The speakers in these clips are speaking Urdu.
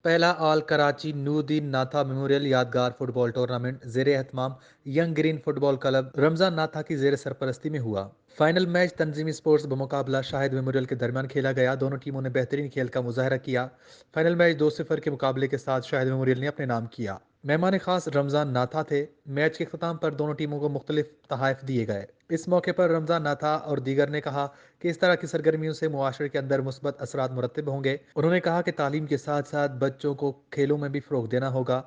پہلا آل کراچی نورالدین ناتھا میموریل یادگار فٹ بال ٹورنامنٹ زیر اہتمام ینگ گرین فٹ بال کلب رمضان ناتھا کی زیر سرپرستی میں ہوا۔ فائنل میچ تنظیمی سپورٹس بمقابلہ شاہد میموریل کے درمیان کھیلا گیا۔ دونوں ٹیموں نے بہترین کھیل کا مظاہرہ کیا۔ فائنل میچ 2-0 کے مقابلے کے ساتھ شاہد میموریل نے اپنے نام کیا۔ مہمان خاص رمضان ناتھا تھے۔ میچ کے اختتام پر دونوں ٹیموں کو مختلف تحائف دیے گئے۔ اس موقع پر رمضان ناتھا اور دیگر نے کہا کہ اس طرح کی سرگرمیوں سے معاشرے کے اندر مثبت اثرات مرتب ہوں گے۔ انہوں نے کہا کہ تعلیم کے ساتھ ساتھ بچوں کو کھیلوں میں بھی فروغ دینا ہوگا۔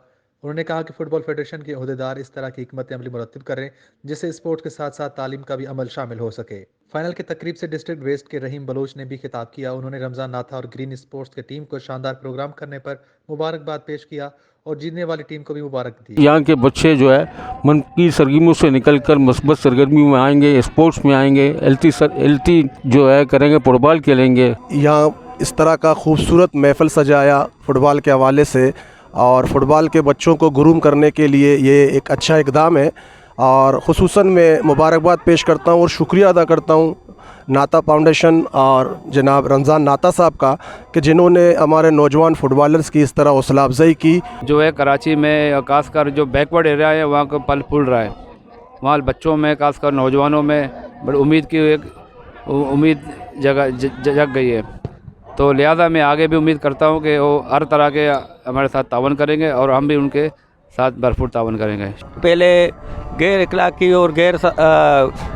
انہوں نے کہا کہ فٹ بال فیڈریشن کے عہدیدار اس طرح کی حکمت عملی مرتب کریں جس سے اسپورٹ کے ساتھ ساتھ تعلیم کا بھی عمل شامل ہو سکے۔ فائنل کی تقریب سے ڈسٹرکٹ ویسٹ کے رحیم بلوچ نے بھی خطاب کیا۔ انہوں نے رمضان ناتھا اور گرین اسپورٹس کی ٹیم کو شاندار پروگرام کرنے پر مبارکباد پیش کیا اور جیتنے والی ٹیم کو بھی مبارک دی۔ یہاں کے بچے جو ہے منفی سرگرمیوں سے نکل کر مثبت سرگرمیوں میں آئیں گے، اسپورٹس میں آئیں گے، ایلٹی جو ہے کریں گے، فٹ بال کھیلیں گے۔ یہاں اس طرح کا خوبصورت محفل سجایا فٹ بال کے حوالے سے، اور فٹ بال کے بچوں کو گروم کرنے کے لیے یہ ایک اچھا اقدام ہے، اور خصوصاً میں مبارکباد پیش کرتا ہوں اور شکریہ ادا کرتا ہوں ناتا فاؤنڈیشن اور جناب رمضان ناتا صاحب کا کہ جنہوں نے ہمارے نوجوان فٹ بالرز کی اس طرح حوصلہ افزائی کی۔ جو ہے کراچی میں خاص کر جو بیکورڈ ایریا ہے وہاں کو پل پھول رہا ہے، وہاں بچوں میں خاص کر نوجوانوں میں بڑی امید کی ایک امید جگ گئی ہے، تو لہذا میں آگے بھی امید کرتا ہوں کہ وہ ہر طرح کے ہمارے ساتھ تعاون کریں گے اور ہم بھی ان کے ساتھ بھرپور تعاون کریں گے۔ پہلے غیر اخلاقی اور غیر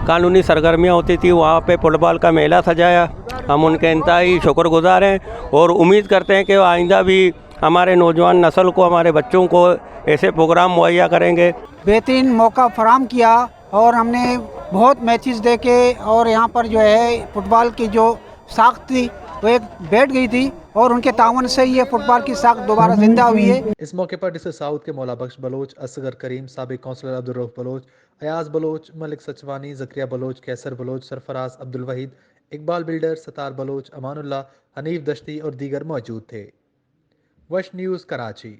قانونی سرگرمیاں ہوتی تھی، وہاں پہ فٹ بال کا میلہ سجایا، ہم ان کے انتہائی شکر گزار ہیں اور امید کرتے ہیں کہ آئندہ بھی ہمارے نوجوان نسل کو، ہمارے بچوں کو ایسے پروگرام مہیا کریں گے۔ بہترین موقع فراہم کیا اور ہم نے بہت میچز دیکھے، اور یہاں پر جو ہے فٹ بال کی جو ساخت تھی وہ ایک بیٹھ گئی تھی، اور ان کے تعاون سے یہ فٹ بال کی ساخت دوبارہ زندہ ہوئی ہے۔ اس موقع پر ڈسٹرکٹ ساؤتھ کے مولا بخش بلوچ، اصغر کریم، سابق کونسلر عبدالرؤف بلوچ، ایاز بلوچ، ملک سچوانی، زکریا بلوچ، کیسر بلوچ، سرفراز عبدالوحید، اقبال بلڈر، ستار بلوچ، امان اللہ، حنیف دشتی اور دیگر موجود تھے۔ وش نیوز کراچی۔